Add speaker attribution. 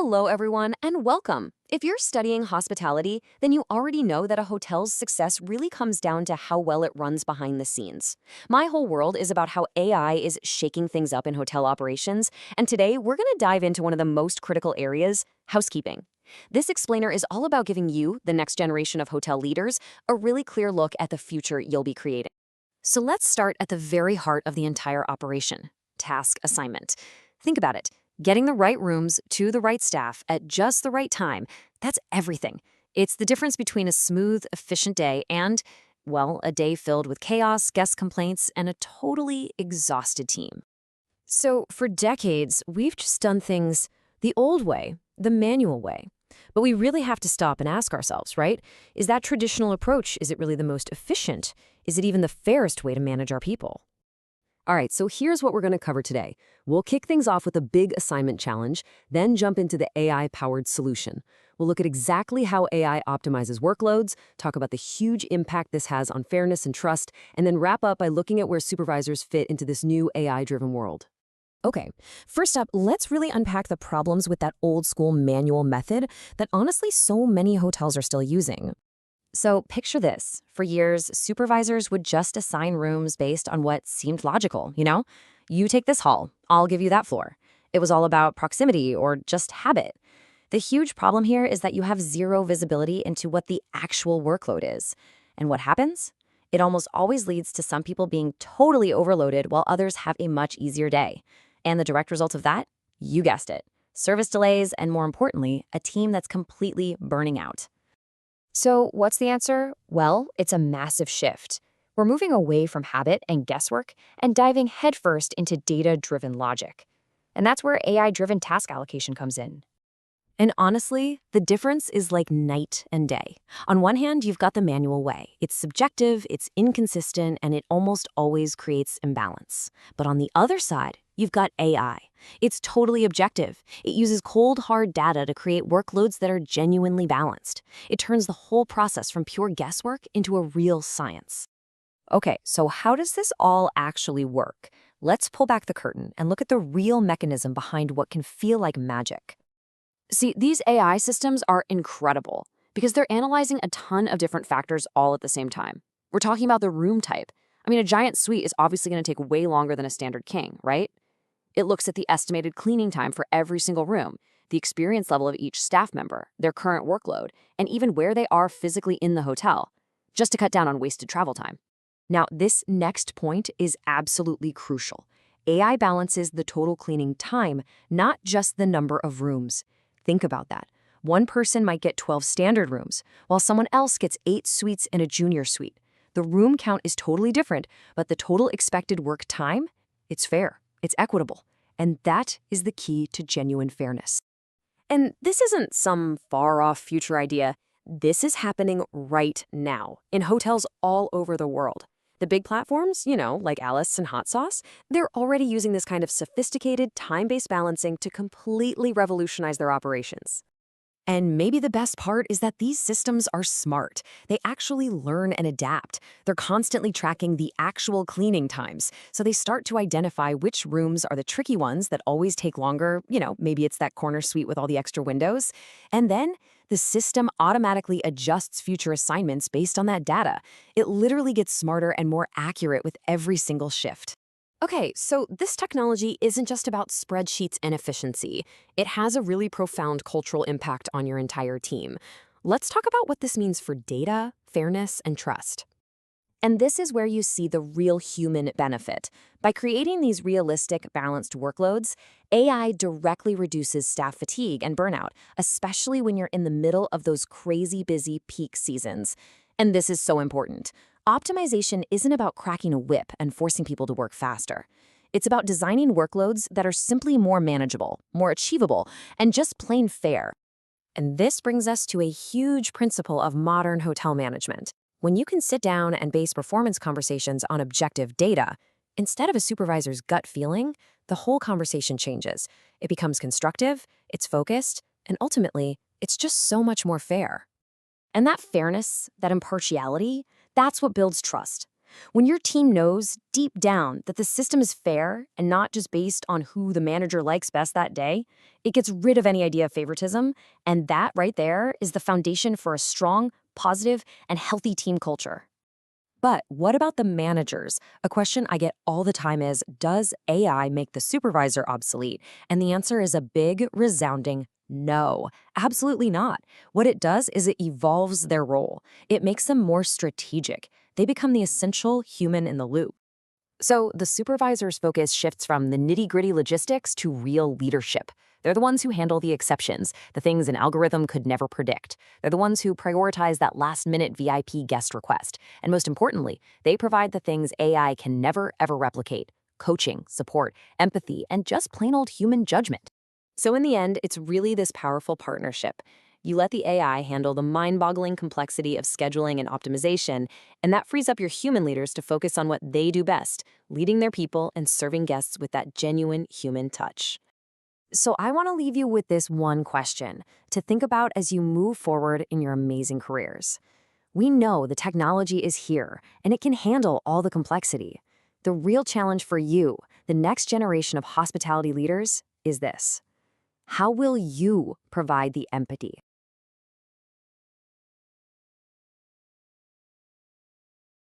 Speaker 1: Hello, everyone, and welcome. If you're studying hospitality, then you already know that a hotel's success really comes down to how well it runs behind the scenes. My whole world is about how AI is shaking things up in hotel operations, and today we're going to dive into one of the most critical areas, housekeeping. This explainer is all about giving you, the next generation of hotel leaders, a really clear look at the future you'll be creating. So let's start at the very heart of the entire operation, task assignment. Think about it. Getting the right rooms to the right staff at just the right time, that's everything. It's the difference between a smooth, efficient day and, well, a day filled with chaos, guest complaints, and a totally exhausted team. So, for decades, we've just done things the old way, the manual way. But we really have to stop and ask ourselves, right? Is that traditional approach, is it really the most efficient? Is it even the fairest way to manage our people? All right, so here's what we're going to cover today. We'll kick things off with a big assignment challenge, then jump into the AI-powered solution. We'll look at exactly how AI optimizes workloads, talk about the huge impact this has on fairness and trust, and then wrap up by looking at where supervisors fit into this new AI-driven world. Okay, first up, let's really unpack the problems with that old-school manual method that honestly so many hotels are still using. So picture this. For years, supervisors would just assign rooms based on what seemed logical, you know? You take this hall, I'll give you that floor. It was all about proximity or just habit. The huge problem here is that you have zero visibility into what the actual workload is. And what happens? It almost always leads to some people being totally overloaded while others have a much easier day. And the direct result of that? You guessed it. Service delays and, more importantly, a team that's completely burning out. So what's the answer? Well, it's a massive shift. We're moving away from habit and guesswork and diving headfirst into data-driven logic. And that's where AI-driven task allocation comes in. And honestly, the difference is like night and day. On one hand, you've got the manual way. It's subjective, it's inconsistent, and it almost always creates imbalance. But on the other side, you've got AI. It's totally objective. It uses cold, hard data to create workloads that are genuinely balanced. It turns the whole process from pure guesswork into a real science. Okay, so how does this all actually work? Let's pull back the curtain and look at the real mechanism behind what can feel like magic. See, these AI systems are incredible because they're analyzing a ton of different factors all at the same time. We're talking about the room type. I mean, a giant suite is obviously going to take way longer than a standard king, right? It looks at the estimated cleaning time for every single room, the experience level of each staff member, their current workload, and even where they are physically in the hotel, just to cut down on wasted travel time. Now, this next point is absolutely crucial. AI balances the total cleaning time, not just the number of rooms. Think about that. One person might get 12 standard rooms, while someone else gets 8 suites and a junior suite. The room count is totally different, but the total expected work time, it's fair, it's equitable. And that is the key to genuine fairness. And this isn't some far-off future idea. This is happening right now in hotels all over the world. The big platforms, like Alice and Hot Sauce, they're already using this kind of sophisticated, time-based balancing to completely revolutionize their operations. And maybe the best part is that these systems are smart. They actually learn and adapt. They're constantly tracking the actual cleaning times, so they start to identify which rooms are the tricky ones that always take longer. Maybe it's that corner suite with all the extra windows. And then the system automatically adjusts future assignments based on that data. It literally gets smarter and more accurate with every single shift. Okay, so this technology isn't just about spreadsheets and efficiency. It has a really profound cultural impact on your entire team. Let's talk about what this means for data, fairness, and trust. And this is where you see the real human benefit. By creating these realistic, balanced workloads, AI directly reduces staff fatigue and burnout, especially when you're in the middle of those crazy busy peak seasons. And this is so important. Optimization isn't about cracking a whip and forcing people to work faster. It's about designing workloads that are simply more manageable, more achievable, and just plain fair. And this brings us to a huge principle of modern hotel management. When you can sit down and base performance conversations on objective data, instead of a supervisor's gut feeling, the whole conversation changes. It becomes constructive, it's focused, and ultimately, it's just so much more fair. And that fairness, that impartiality, that's what builds trust. When your team knows deep down that the system is fair and not just based on who the manager likes best that day, it gets rid of any idea of favoritism, and that right there is the foundation for a strong, positive, and healthy team culture. But what about the managers? A question I get all the time is, does AI make the supervisor obsolete? And the answer is a big, resounding no. Absolutely not. What it does is it evolves their role. It makes them more strategic. They become the essential human in the loop. So the supervisor's focus shifts from the nitty-gritty logistics to real leadership. They're the ones who handle the exceptions, the things an algorithm could never predict. They're the ones who prioritize that last-minute VIP guest request. And most importantly, they provide the things AI can never, ever replicate: coaching, support, empathy, and just plain old human judgment. So in the end, it's really this powerful partnership. You let the AI handle the mind-boggling complexity of scheduling and optimization, and that frees up your human leaders to focus on what they do best: leading their people and serving guests with that genuine human touch. So I want to leave you with this one question to think about as you move forward in your amazing careers. We know the technology is here, and it can handle all the complexity. The real challenge for you, the next generation of hospitality leaders, is this: how will you provide the empathy,